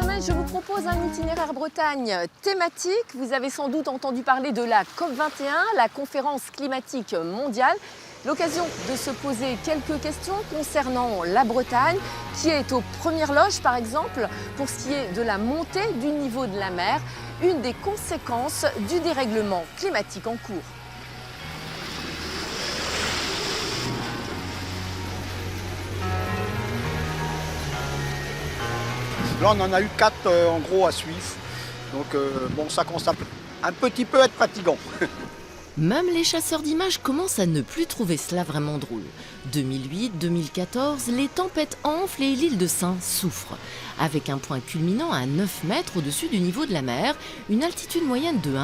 semaine, je vous propose un itinéraire Bretagne thématique. Vous avez sans doute entendu parler de la COP21, la conférence climatique mondiale. L'occasion de se poser quelques questions concernant la Bretagne, qui est aux premières loges par exemple, pour ce qui est de la montée du niveau de la mer, une des conséquences du dérèglement climatique en cours. Là, on en a eu 4 en gros à Suisse. Donc bon, ça commence un petit peu à être fatigant. Même les chasseurs d'images commencent à ne plus trouver cela vraiment drôle. 2008, 2014, les tempêtes enflent et l'île de Sein souffre. Avec un point culminant à 9 mètres au-dessus du niveau de la mer, une altitude moyenne de 1,50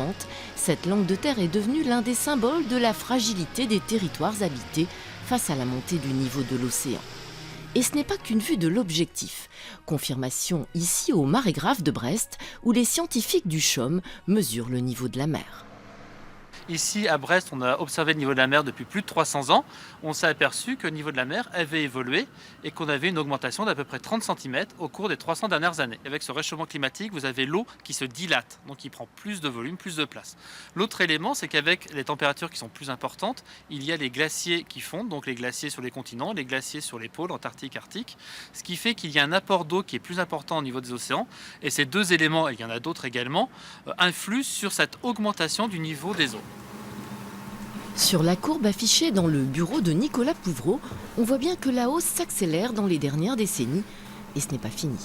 m, cette langue de terre est devenue l'un des symboles de la fragilité des territoires habités face à la montée du niveau de l'océan. Et ce n'est pas qu'une vue de l'objectif. Confirmation ici au Marégraphe de Brest, où les scientifiques du CHOM mesurent le niveau de la mer. Ici, à Brest, on a observé le niveau de la mer depuis plus de 300 ans. On s'est aperçu que le niveau de la mer avait évolué et qu'on avait une augmentation d'à peu près 30 cm au cours des 300 dernières années. Avec ce réchauffement climatique, vous avez l'eau qui se dilate, donc qui prend plus de volume, plus de place. L'autre élément, c'est qu'avec les températures qui sont plus importantes, il y a les glaciers qui fondent, donc les glaciers sur les continents, les glaciers sur les pôles, Antarctique, Arctique, ce qui fait qu'il y a un apport d'eau qui est plus important au niveau des océans. Et ces deux éléments, et il y en a d'autres également, influent sur cette augmentation du niveau des eaux. Sur la courbe affichée dans le bureau de Nicolas Pouvreau, on voit bien que la hausse s'accélère dans les dernières décennies, et ce n'est pas fini.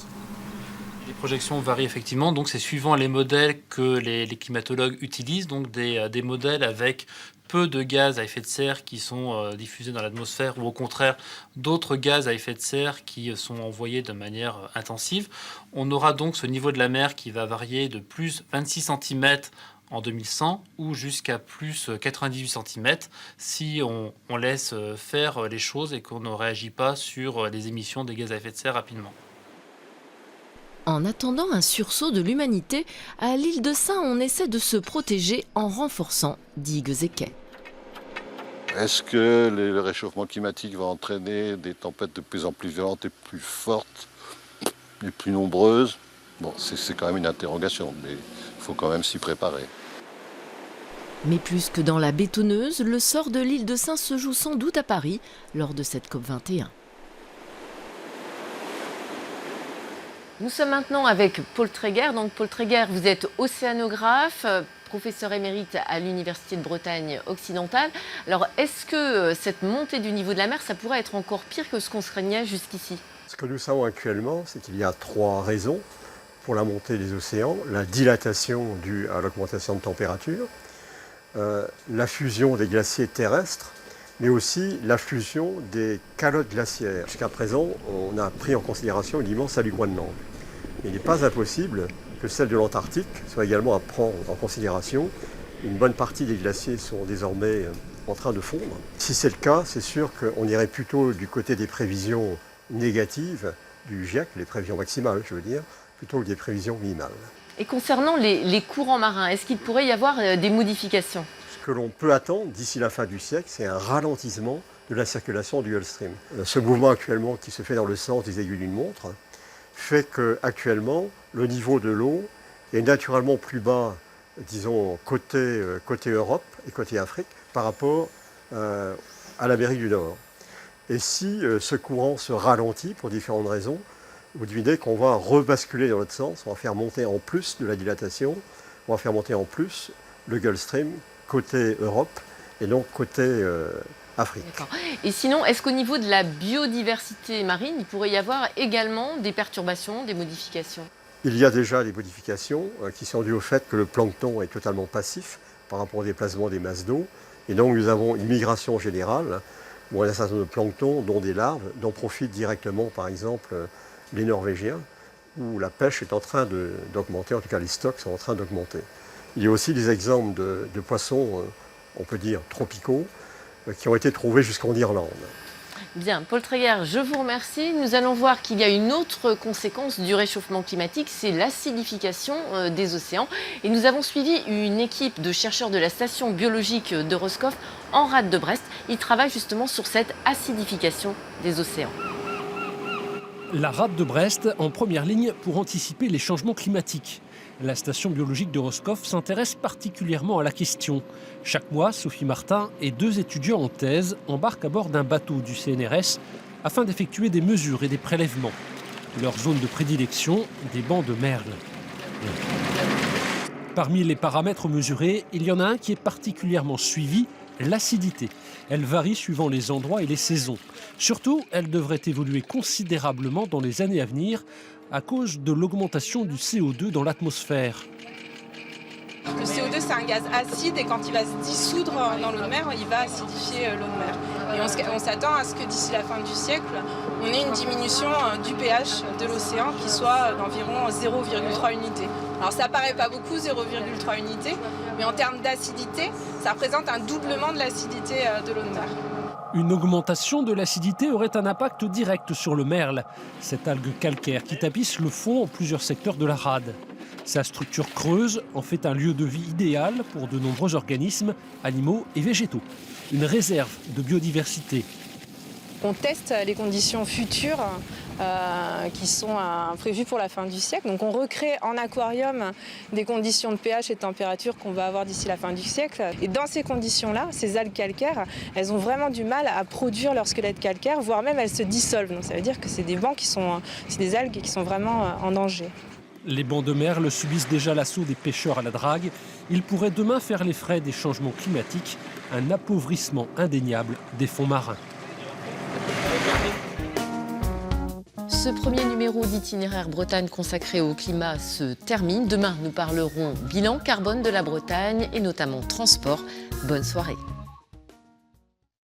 Les projections varient effectivement, donc c'est suivant les modèles que les climatologues utilisent, donc des modèles avec peu de gaz à effet de serre qui sont diffusés dans l'atmosphère, ou au contraire d'autres gaz à effet de serre qui sont envoyés de manière intensive. On aura donc ce niveau de la mer qui va varier de plus 26 cm en 2100 ou jusqu'à plus 98 cm si on laisse faire les choses et qu'on ne réagit pas sur les émissions des gaz à effet de serre rapidement. En attendant un sursaut de l'humanité, à l'île de Sein, on essaie de se protéger en renforçant digues et quais. Est-ce que le réchauffement climatique va entraîner des tempêtes de plus en plus violentes et plus fortes et plus nombreuses? Bon, c'est quand même une interrogation, mais il faut quand même s'y préparer. Mais plus que dans la bétonneuse, le sort de l'île de Sein se joue sans doute à Paris lors de cette COP21. Nous sommes maintenant avec Paul Tréguer. Donc Paul Tréguer, vous êtes océanographe, professeur émérite à l'Université de Bretagne occidentale. Alors est-ce que cette montée du niveau de la mer, ça pourrait être encore pire que ce qu'on se craignait jusqu'ici? Ce que nous savons actuellement, c'est qu'il y a 3 raisons pour la montée des océans. La dilatation due à l'augmentation de température, la fusion des glaciers terrestres, mais aussi la fusion des calottes glaciaires. Jusqu'à présent, on a pris en considération une immense du Groenland. Il n'est pas impossible que celle de l'Antarctique soit également à prendre en considération. Une bonne partie des glaciers sont désormais en train de fondre. Si c'est le cas, c'est sûr qu'on irait plutôt du côté des prévisions négatives du GIEC, les prévisions maximales, je veux dire, plutôt que des prévisions minimales. Et concernant les courants marins, est-ce qu'il pourrait y avoir des modifications? Ce que l'on peut attendre d'ici la fin du siècle, c'est un ralentissement de la circulation du Gulf Stream. Ce mouvement actuellement qui se fait dans le sens des aiguilles d'une montre fait qu'actuellement, le niveau de l'eau est naturellement plus bas, disons, côté Europe et côté Afrique par rapport à l'Amérique du Nord. Et si ce courant se ralentit pour différentes raisons, vous devinez qu'on va rebasculer dans l'autre sens, on va faire monter en plus de la dilatation, on va faire monter en plus le Gulf Stream côté Europe et donc côté Afrique. Et sinon, est-ce qu'au niveau de la biodiversité marine, il pourrait y avoir également des perturbations, des modifications? Il y a déjà des modifications qui sont dues au fait que le plancton est totalement passif par rapport au déplacement des masses d'eau. Et donc nous avons une migration générale où un certain nombre de planctons, dont des larves, dont profitent directement par exemple les Norvégiens, où la pêche est en train d'augmenter, en tout cas les stocks sont en train d'augmenter. Il y a aussi des exemples de poissons, on peut dire tropicaux, qui ont été trouvés jusqu'en Irlande. Bien, Paul Tréguer, je vous remercie. Nous allons voir qu'il y a une autre conséquence du réchauffement climatique, c'est l'acidification des océans. Et nous avons suivi une équipe de chercheurs de la station biologique de Roscoff en rade de Brest. Ils travaillent justement sur cette acidification des océans. La rade de Brest en première ligne pour anticiper les changements climatiques. La station biologique de Roscoff s'intéresse particulièrement à la question. Chaque mois, Sophie Martin et 2 étudiants en thèse embarquent à bord d'un bateau du CNRS afin d'effectuer des mesures et des prélèvements. Leur zone de prédilection, des bancs de merle. Parmi les paramètres mesurés, il y en a un qui est particulièrement suivi, l'acidité. Elle varie suivant les endroits et les saisons. Surtout, elle devrait évoluer considérablement dans les années à venir à cause de l'augmentation du CO2 dans l'atmosphère. Le CO2, c'est un gaz acide et quand il va se dissoudre dans l'eau de mer, il va acidifier l'eau de mer. Et on s'attend à ce que d'ici la fin du siècle, on ait une diminution du pH de l'océan qui soit d'environ 0,3 unités. Alors ça paraît pas beaucoup, 0,3 unités, mais en termes d'acidité, ça représente un doublement de l'acidité de l'eau de mer. Une augmentation de l'acidité aurait un impact direct sur le merle, cette algue calcaire qui tapisse le fond en plusieurs secteurs de la rade. Sa structure creuse en fait un lieu de vie idéal pour de nombreux organismes, animaux et végétaux. Une réserve de biodiversité. On teste les conditions futures qui sont prévues pour la fin du siècle. Donc on recrée en aquarium des conditions de pH et de température qu'on va avoir d'ici la fin du siècle. Et dans ces conditions-là, ces algues calcaires, elles ont vraiment du mal à produire leur squelette calcaire, voire même elles se dissolvent. Donc ça veut dire que c'est des bancs c'est des algues qui sont vraiment en danger. Les bancs de merle subissent déjà l'assaut des pêcheurs à la drague. Ils pourraient demain faire les frais des changements climatiques, un appauvrissement indéniable des fonds marins. Ce premier numéro d'Itinéraire Bretagne consacré au climat se termine. Demain, nous parlerons bilan carbone de la Bretagne et notamment transport. Bonne soirée.